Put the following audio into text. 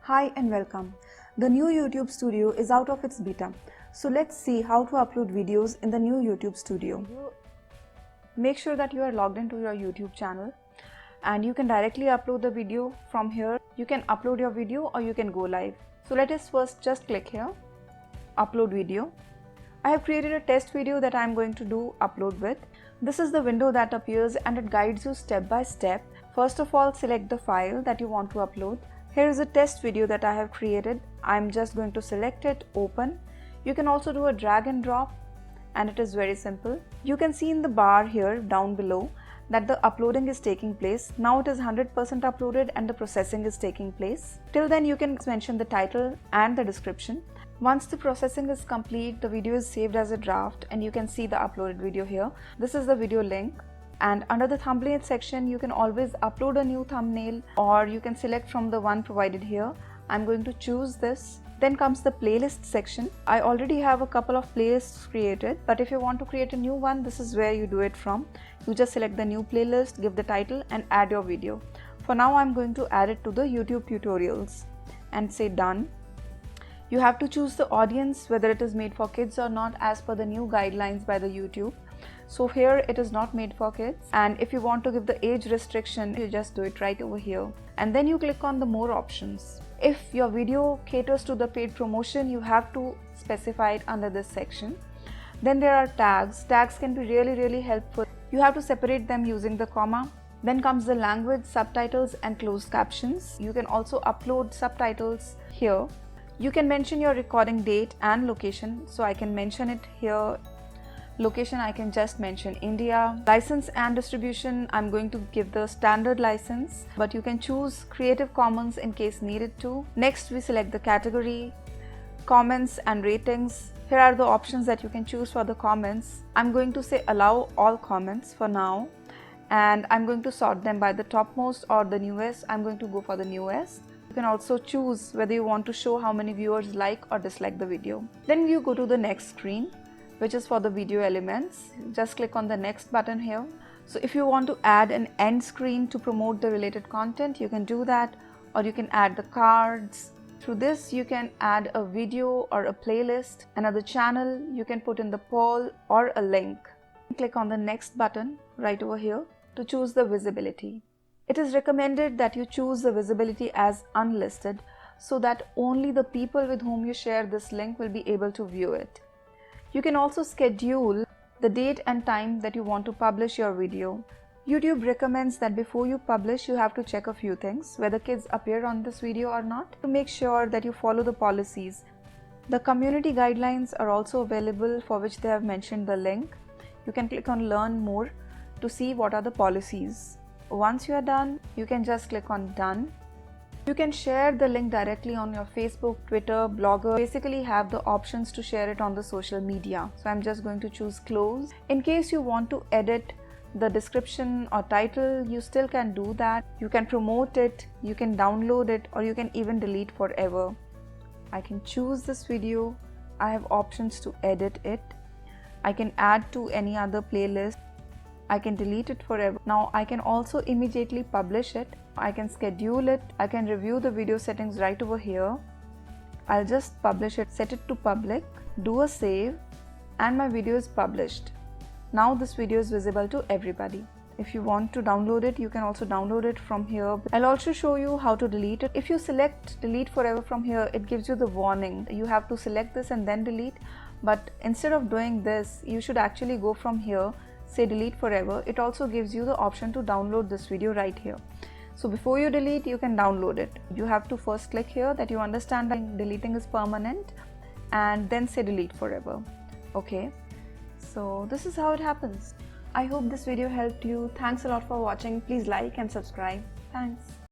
Hi and welcome. The new YouTube Studio is out of its beta. So let's see how to upload videos in the new YouTube Studio. Make sure that you are logged into your YouTube channel and you can directly upload the video from here. You can upload your video or you can go live. So let us first just click here, upload video. I have created a test video that I am going to do upload with. This is the window that appears and it guides you step by step. First of all, select the file that you want to upload. Here is a test video that I have created. I'm just going to select it, open. You can also do a drag and drop and it is very simple. You can see in the bar here down below that the uploading is taking place. Now it is 100% uploaded and the processing is taking place. Till then you can mention the title and the description. Once the processing is complete, the video is saved as a draft and you can see the uploaded video here. This is the video link. And under the thumbnail section, you can always upload a new thumbnail or you can select from the one provided here. I'm going to choose this. Then comes the playlist section. I already have a couple of playlists created, but if you want to create a new one, this is where you do it from. You just select the new playlist, give the title and add your video. For now, I'm going to add it to the YouTube tutorials and say done. You have to choose the audience, whether it is made for kids or not, as per the new guidelines by the YouTube. So here it is not made for kids, and if you want to give the age restriction, you just do it right over here and then you click on the more options. If your video caters to the paid promotion, you have to specify it under this section. Then there are tags. Tags can be really helpful. You have to separate them using the comma. Then comes the language, subtitles and closed captions. You can also upload subtitles here. You can mention your recording date and location, so I can mention it here. Location, I can just mention India. License and distribution, I'm going to give the standard license, but you can choose Creative Commons in case needed to. Next, we select the category, comments and ratings. Here are the options that you can choose for the comments. I'm going to say allow all comments for now, and I'm going to sort them by the topmost or the newest. I'm going to go for the newest. You can also choose whether you want to show how many viewers like or dislike the video. Then you go to the next screen, which is for the video elements. Just click on the next button here. So if you want to add an end screen to promote the related content, you can do that, or you can add the cards. Through this, you can add a video or a playlist, another channel. You can put in the poll or a link. Click on the next button right over here to choose the visibility. It is recommended that you choose the visibility as unlisted so that only the people with whom you share this link will be able to view it. You can also schedule the date and time that you want to publish your video. YouTube recommends that before you publish, you have to check a few things, whether kids appear on this video or not, to make sure that you follow the policies. The community guidelines are also available, for which they have mentioned the link. You can click on learn more to see what are the policies. Once you are done, you can just click on done. You can share the link directly on your Facebook, Twitter, Blogger. Basically have the options to share it on the social media. So I'm just going to choose close. In case you want to edit the description or title, you still can do that. You can promote it, you can download it, or you can even delete forever. I can choose this video. I have options to edit it. I can add to any other playlist. I can delete it forever. Now I can also immediately publish it. I can schedule it. I can review the video settings right over here. I'll just publish it, set it to public, do a save, and my video is published. Now this video is visible to everybody. If you want to download it, you can also download it from here. I'll also show you how to delete it. If you select delete forever from here, it gives you the warning. You have to select this and then delete. But instead of doing this, you should actually go from here, say delete forever. It also gives you the option to download this video right here. So before you delete, you can download it. You have to first click here that you understand that deleting is permanent, and then say delete forever. Okay, so this is how it happens. I hope this video helped you. Thanks a lot for watching. Please like and subscribe. Thanks.